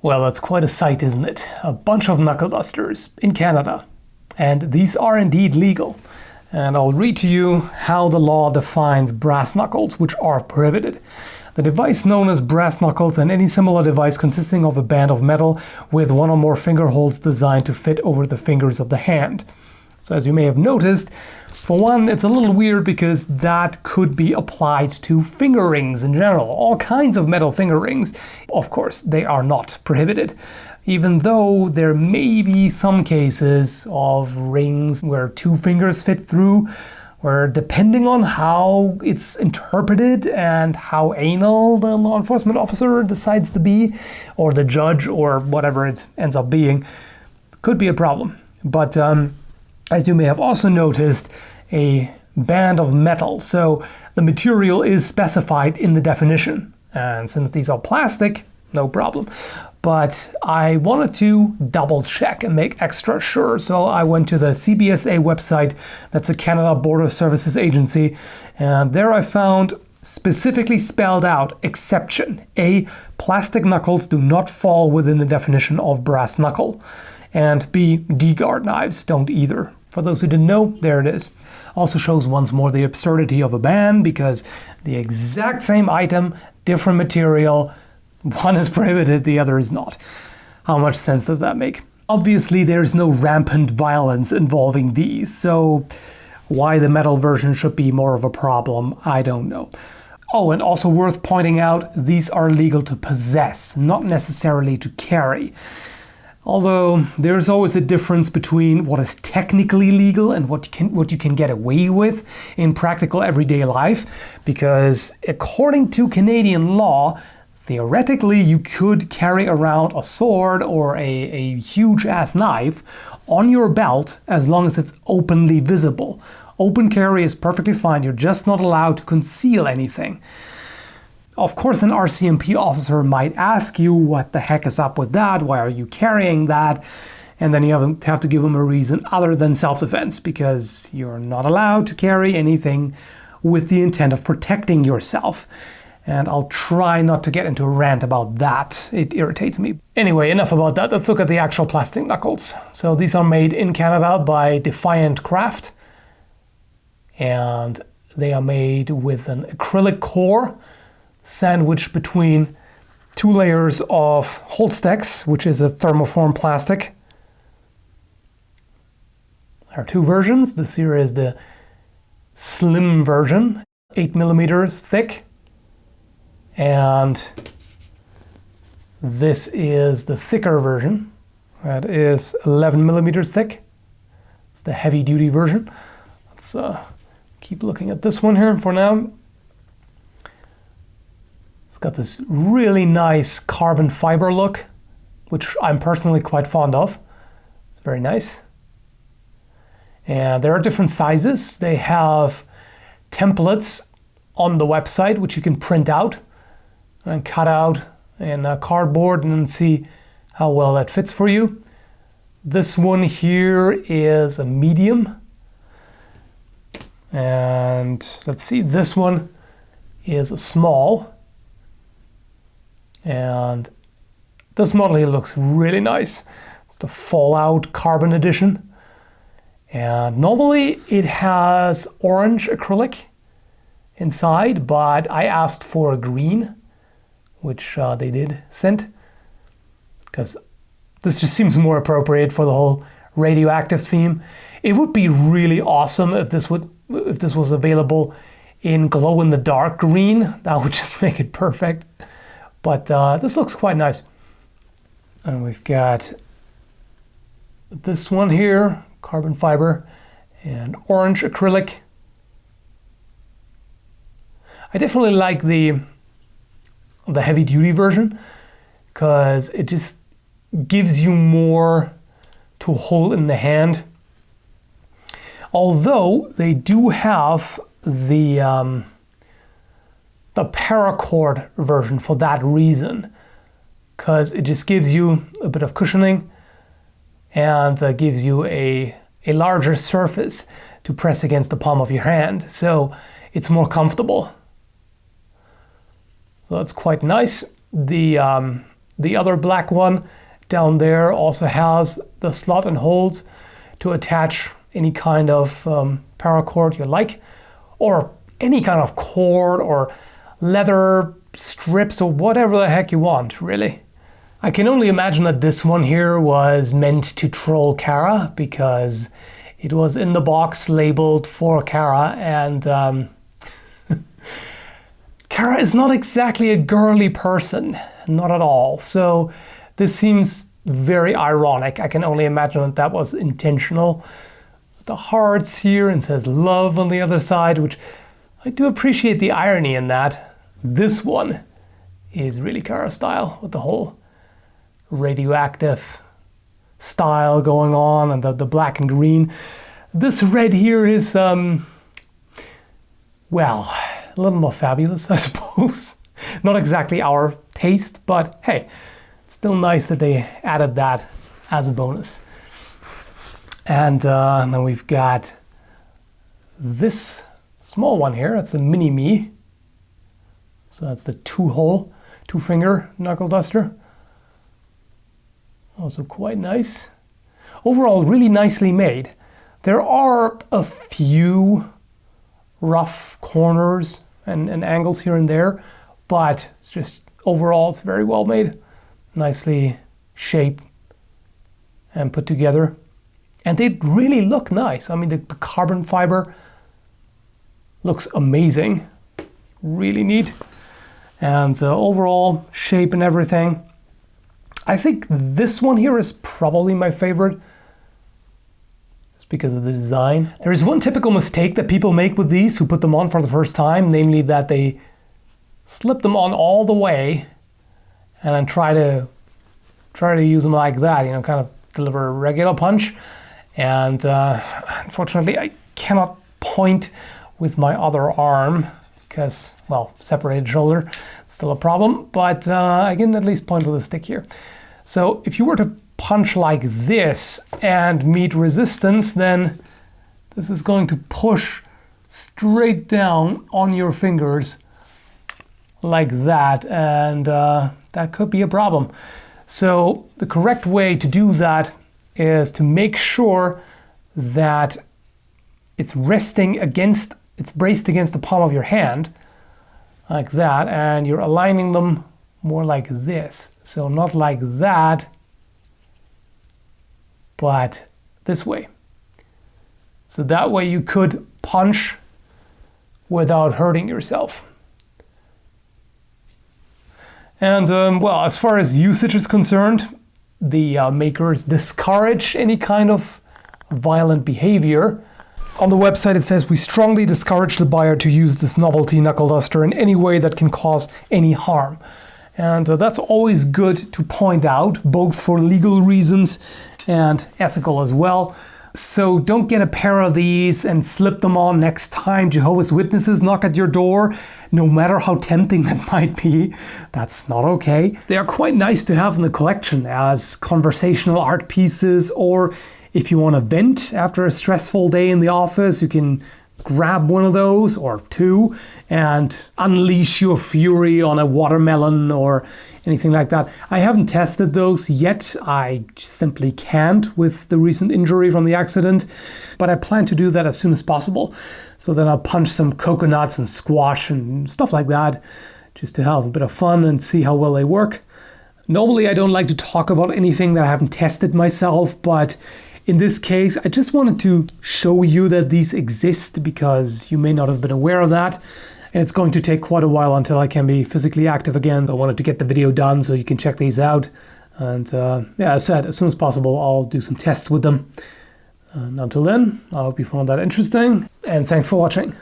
Well, that's quite a sight, isn't it? A bunch of knuckle dusters in Canada. And these are indeed legal. And I'll read to you how the law defines brass knuckles, which are prohibited. The device known as brass knuckles and any similar device consisting of a band of metal with one or more finger holes designed to fit over the fingers of the hand. So as you may have noticed, for one, it's a little weird because that could be applied to finger rings in general, all kinds of metal finger rings. Of course, they are not prohibited, even though there may be some cases of rings where two fingers fit through, where depending on how it's interpreted and how anal the law enforcement officer decides to be, or the judge, or whatever it ends up being, could be a problem. But as you may have also noticed, a band of metal. So the material is specified in the definition. And since these are plastic, no problem. But I wanted to double check and make extra sure. So I went to the CBSA website, that's a Canada Border Services agency. And there I found specifically spelled out exception. A, plastic knuckles do not fall within the definition of brass knuckle. And B, D-guard knives don't either. For those who didn't know, there it is. Also shows once more the absurdity of a ban because the exact same item, different material, one is prohibited, the other is not. How much sense does that make? Obviously, there's no rampant violence involving these, so why the metal version should be more of a problem, I don't know. Oh, and also worth pointing out, these are legal to possess, not necessarily to carry. Although there's always a difference between what is technically legal and what you can get away with in practical everyday life, because according to Canadian law, theoretically you could carry around a sword or a huge ass knife on your belt as long as it's openly visible. Open carry is perfectly fine, you're just not allowed to conceal anything. Of course, an RCMP officer might ask you, what the heck is up with that? Why are you carrying that? And then you have to give them a reason other than self-defense, because you're not allowed to carry anything with the intent of protecting yourself. And I'll try not to get into a rant about that. It irritates me. Anyway, enough about that. Let's look at the actual plastic knuckles. So these are made in Canada by Defiant Craft. And they are made with an acrylic core sandwiched between two layers of Holstex, which is a thermoform plastic. There are two versions. This here is the slim version, 8 millimeters thick. And this is the thicker version. That is 11 millimeters thick. It's the heavy duty version. Let's keep looking at this one here for now. Got this really nice carbon fiber look, which I'm personally quite fond of. It's very nice. And there are different sizes. They have templates on the website, which you can print out and cut out in cardboard and see how well that fits for you. This one here is a medium. And let's see, this one is a small. And this model here looks really nice. It's the Fallout Carbon Edition. And normally it has orange acrylic inside, but I asked for a green, which they did send, because this just seems more appropriate for the whole radioactive theme. It would be really awesome if this was available in glow-in-the-dark green. That would just make it perfect. But this looks quite nice. And we've got this one here, carbon fiber, and orange acrylic. I definitely like the heavy duty version because it just gives you more to hold in the hand. Although they do have the paracord version for that reason, because it just gives you a bit of cushioning and gives you a larger surface to press against the palm of your hand, so it's more comfortable. So that's quite nice. The The other black one down there also has the slot and holes to attach any kind of paracord you like, or any kind of cord or leather strips or whatever the heck you want, really. I can only imagine that this one here was meant to troll Kara, because it was in the box labeled for Kara, and Kara is not exactly a girly person, not at all. So this seems very ironic. I can only imagine that that was intentional. The hearts here, and says love on the other side, which I do appreciate the irony in that. This one is really Kara style, with the whole radioactive style going on, and the black and green. This red here is, well, a little more fabulous, I suppose. Not exactly our taste, but hey, it's still nice that they added that as a bonus. And then we've got this small one here. That's the mini me. So that's the two-finger knuckle duster. Also quite nice. Overall, really nicely made. There are a few rough corners and angles here and there, but it's just overall it's very well made. Nicely shaped and put together. And they really look nice. I mean, the carbon fiber looks amazing. Really neat. And overall shape and everything. I think this one here is probably my favorite, just because of the design. There is one typical mistake that people make with these who put them on for the first time, namely that they slip them on all the way and then try to use them like that, you know, kind of deliver a regular punch. And unfortunately, I cannot point with my other arm because, well, separated shoulder, still a problem, but I can at least point with a stick here. So if you were to punch like this and meet resistance, then this is going to push straight down on your fingers like that, and that could be a problem. So the correct way to do that is to make sure that it's braced against the palm of your hand, like that, and you're aligning them more like this. So not like that, but this way. So that way you could punch without hurting yourself. And well, as far as usage is concerned, the makers discourage any kind of violent behavior. On the website it says, "We strongly discourage the buyer to use this novelty knuckle duster in any way that can cause any harm." And that's always good to point out, both for legal reasons and ethical as well. So don't get a pair of these and slip them on next time Jehovah's Witnesses knock at your door, no matter how tempting that might be. That's not okay. They are quite nice to have in the collection as conversational art pieces, or if you want to vent after a stressful day in the office, you can grab one of those or two and unleash your fury on a watermelon or anything like that. I haven't tested those yet. I simply can't with the recent injury from the accident, but I plan to do that as soon as possible. So then I'll punch some coconuts and squash and stuff like that, just to have a bit of fun and see how well they work. Normally I don't like to talk about anything that I haven't tested myself, but in this case, I just wanted to show you that these exist, because you may not have been aware of that. And it's going to take quite a while until I can be physically active again. So I wanted to get the video done so you can check these out. And yeah, as I said, as soon as possible, I'll do some tests with them. And until then, I hope you found that interesting. And thanks for watching.